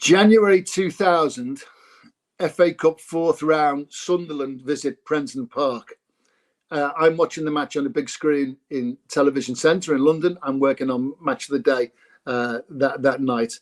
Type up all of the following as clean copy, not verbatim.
January 2000, FA Cup fourth round, Sunderland visit Prenton Park. I'm watching the match on a big screen in Television Centre in London. I'm working on Match of the Day that night.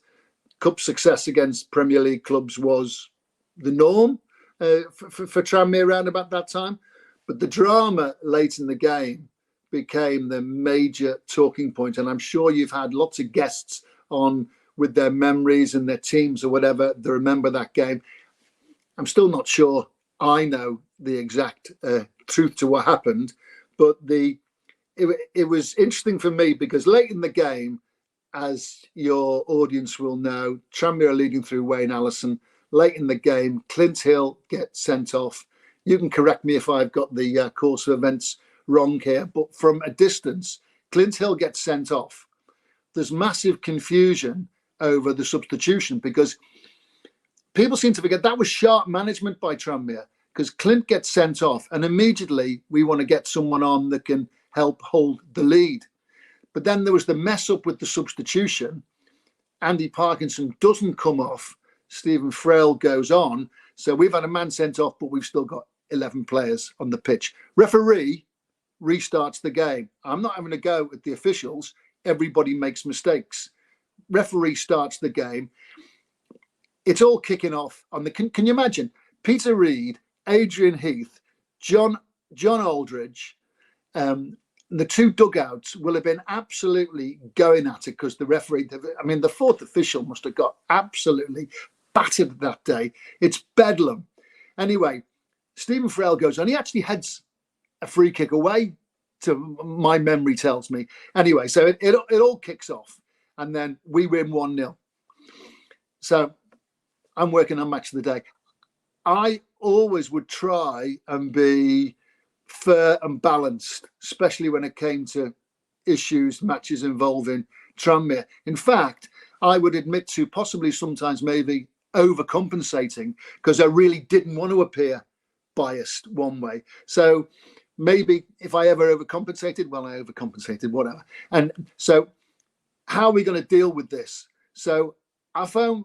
Cup success against Premier League clubs was the norm for Tranmere around about that time. But the drama late in the game became the major talking point. And I'm sure you've had lots of guests on with their memories and their teams or whatever that remember that game. I'm still not sure I know the exact truth to what happened, but it was interesting for me because late in the game, as your audience will know, Tranmere are leading through Wayne Allison. Late in the game, Clint Hill gets sent off. You can correct me if I've got the course of events wrong here, but from a distance, Clint Hill gets sent off. There's massive confusion over the substitution because people seem to forget that was sharp management by Tranmere, because Clint gets sent off and immediately we want to get someone on that can help hold the lead. But then there was the mess up with the substitution. Andy Parkinson doesn't come off. Stephen Frail goes on. So we've had a man sent off, but we've still got 11 players on the pitch. Referee restarts the game. I'm not having a go at the officials. Everybody makes mistakes. Referee starts the game. It's all kicking off on the. Can you imagine Peter Reid, Adrian Heath, John Aldridge, the two dugouts will have been absolutely going at it because the referee. I mean, the fourth official must have got absolutely battered that day. It's bedlam. Anyway, Stephen Frail goes on. He actually heads a free kick away. To my memory tells me. Anyway, so it all kicks off, and then we win 1-0. So I'm working on Match of the Day. I always would try and be fair and balanced, especially when it came to matches involving Tranmere. In fact, I would admit to possibly sometimes maybe overcompensating because I really didn't want to appear biased one way. So maybe if I ever overcompensated, well, I overcompensated, whatever. And so how are we going to deal with this? So I found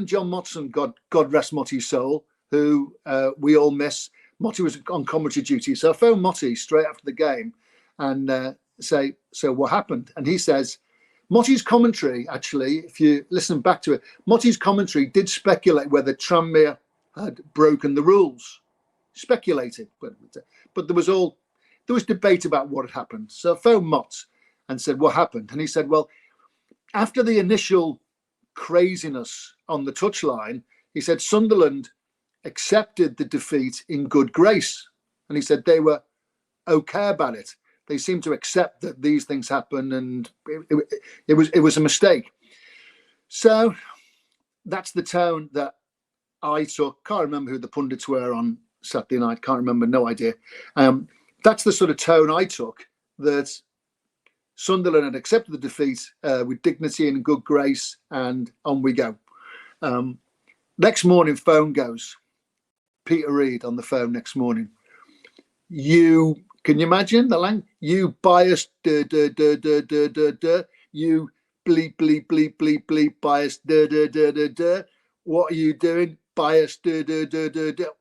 John Motson, God rest Motty's soul, who we all miss. Motty was on commentary duty. So I phoned Motty straight after the game and say, so what happened? And he says, Motty's commentary, actually, if you listen back to it, Motty's commentary did speculate whether Tranmere had broken the rules. Speculated. But there was debate about what had happened. So I phoned Mott and said, what happened? And he said, well, after the initial craziness on the touchline, he said Sunderland accepted the defeat in good grace. And he said they were okay about it. They seemed to accept that these things happen and it was a mistake. So that's the tone that I took. Can't remember who the pundits were on Saturday night. Can't remember, no idea. That's the sort of tone I took, that Sunderland had accepted the defeat with dignity and good grace, and on we go. Next morning, phone goes. Peter Reid on the phone next morning. Can you imagine the language? You biased, you bleep, bleep, bleep, bleep, bleep, biased, what are you doing? Biased,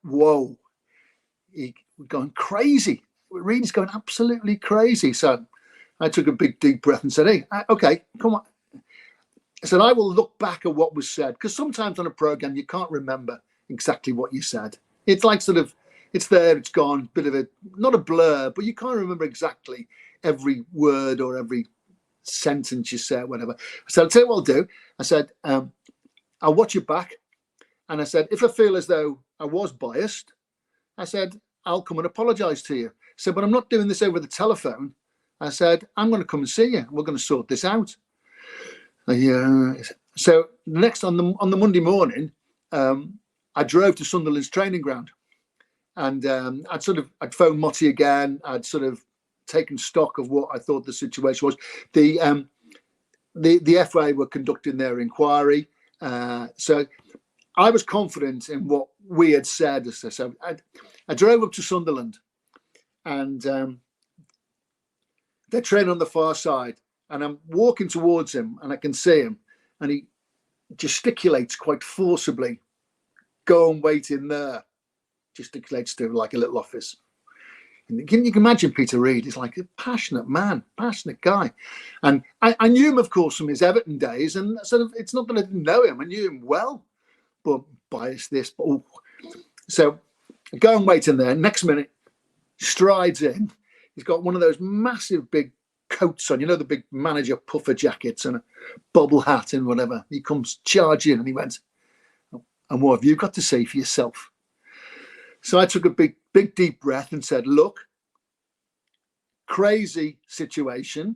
whoa. He's going crazy. Reid's going absolutely crazy. So I took a big deep breath and said, hey, okay, come on. I said, I will look back at what was said, because sometimes on a program you can't remember exactly what you said. It's like sort of, it's there, it's gone, bit of a, not a blur, but you can't remember exactly every word or every sentence you said, whatever. I said, I'll tell you what I'll do. I said, I'll watch it back. And I said, if I feel as though I was biased, I said, I'll come and apologise to you. I said, but I'm not doing this over the telephone. I said, I'm going to come and see you. We're going to sort this out. So next on the Monday morning, I drove to Sunderland's training ground, and I'd phoned Motty again. I'd sort of taken stock of what I thought the situation was. The FA were conducting their inquiry, so I was confident in what we had said. So I drove up to Sunderland, and they're training on the far side, and I'm walking towards him, and I can see him, and gesticulates quite forcibly. Go and wait in there. Gesticulates to like a little office. You can imagine Peter Reid is like a passionate man, passionate guy. And I knew him, of course, from his Everton days. And sort of, it's not that I didn't know him. I knew him well, but biased this. But, oh. So go and wait in there. Next minute, strides in. He's got one of those massive big coats on, the big manager puffer jackets and a bubble hat and whatever. He comes charging and he went, and what have you got to say for yourself? So I took a big deep breath and said, look, crazy situation.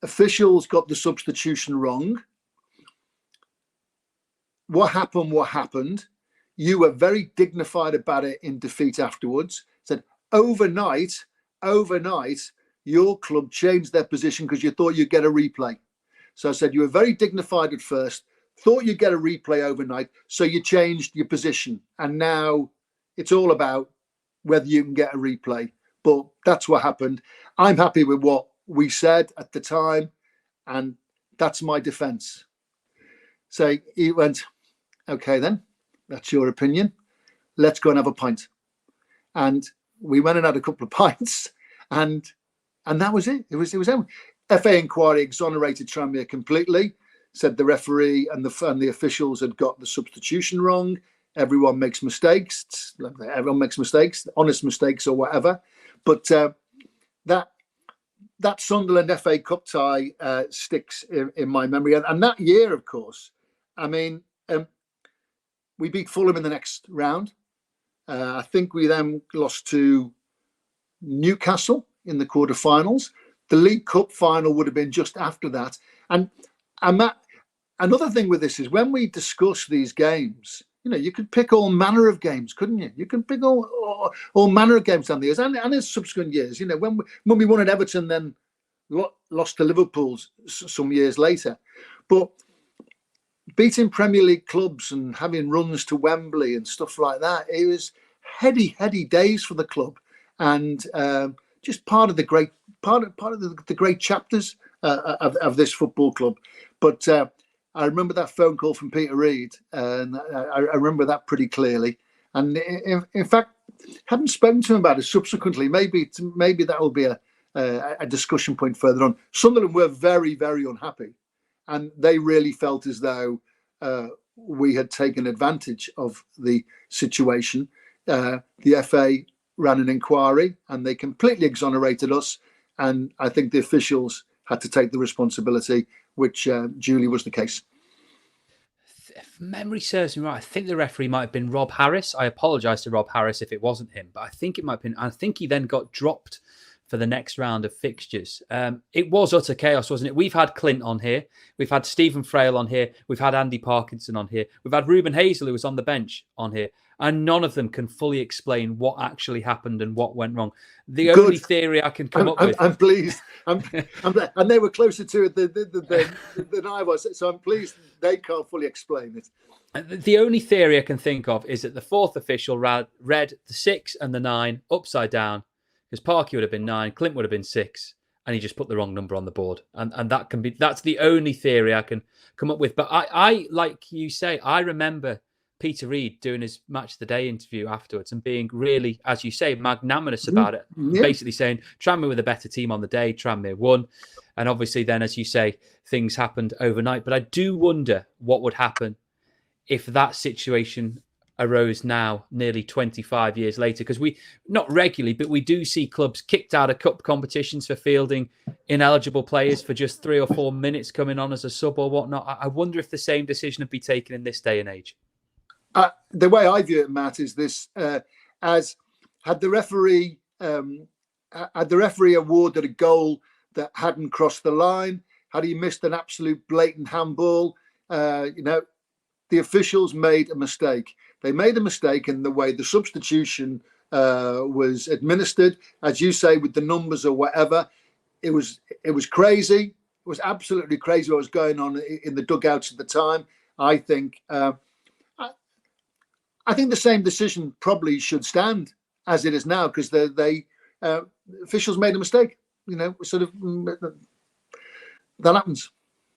Officials got the substitution wrong. What happened. You were very dignified about it in defeat afterwards. Said, overnight, your club changed their position because you thought you'd get a replay. So I said, you were very dignified at first, thought you'd get a replay overnight, so you changed your position. And now it's all about whether you can get a replay. But that's what happened. I'm happy with what we said at the time, and that's my defence. So he went, okay then, that's your opinion. Let's go and have a pint. And we went and had a couple of pints, and that was it. It was over. FA inquiry exonerated Tranmere completely. Said the referee and the officials had got the substitution wrong. Everyone makes mistakes. Everyone makes mistakes, honest mistakes or whatever. But that Sunderland FA Cup tie sticks in my memory. And that year, of course, I mean, we beat Fulham in the next round. I think we then lost to Newcastle in the quarterfinals. The League Cup final would have been just after that. And another thing with this is when we discuss these games, you could pick all manner of games, couldn't you? You can pick all manner of games down the years and in subsequent years. When we won at Everton, then lost to Liverpool some years later. But beating Premier League clubs and having runs to Wembley and stuff like that, it was heady days for the club, and just part of the great chapters of this football club. But I remember that phone call from Peter Reid, and I remember that pretty clearly. And in fact, haven't spoken to him about it subsequently. Maybe that will be a discussion point further on. Sunderland were very, very unhappy, and they really felt as though we had taken advantage of the situation. The FA ran an inquiry, and they completely exonerated us. And I think the officials had to take the responsibility, which duly was the case. If memory serves me right, I think the referee might have been Rob Harris. I apologise to Rob Harris if it wasn't him, but I think it might have been. I think he then got dropped for the next round of fixtures. It was utter chaos, wasn't it? We've had Clint on here. We've had Stephen Frail on here. We've had Andy Parkinson on here. We've had Ruben Hazel, who was on the bench, on here. And none of them can fully explain what actually happened and what went wrong. The only theory I can come up with... I'm pleased. And they were closer to it than I was. So I'm pleased they can't fully explain it. The only theory I can think of is that the fourth official read the 6 and the 9 upside down, because Parky would have been 9, Clint would have been 6, and he just put the wrong number on the board. And that's the only theory I can come up with. But I like you say, I remember Peter Reid doing his Match of the Day interview afterwards and being really, as you say, magnanimous about it. Yeah. Basically saying Tranmere were the better team on the day, Tranmere won. And obviously then, as you say, things happened overnight. But I do wonder what would happen if that situation arose now, nearly 25 years later, because we, not regularly, but we do see clubs kicked out of cup competitions for fielding ineligible players for just 3 or 4 minutes coming on as a sub or whatnot. I wonder if the same decision would be taken in this day and age. The way I view it, Matt, is this: as had the referee awarded a goal that hadn't crossed the line, had he missed an absolute blatant handball, the officials made a mistake. They made a mistake in the way the substitution was administered, as you say, with the numbers or whatever. It was crazy. It was absolutely crazy what was going on in the dugouts at the time. I think the same decision probably should stand as it is now, because they officials made a mistake. That happens.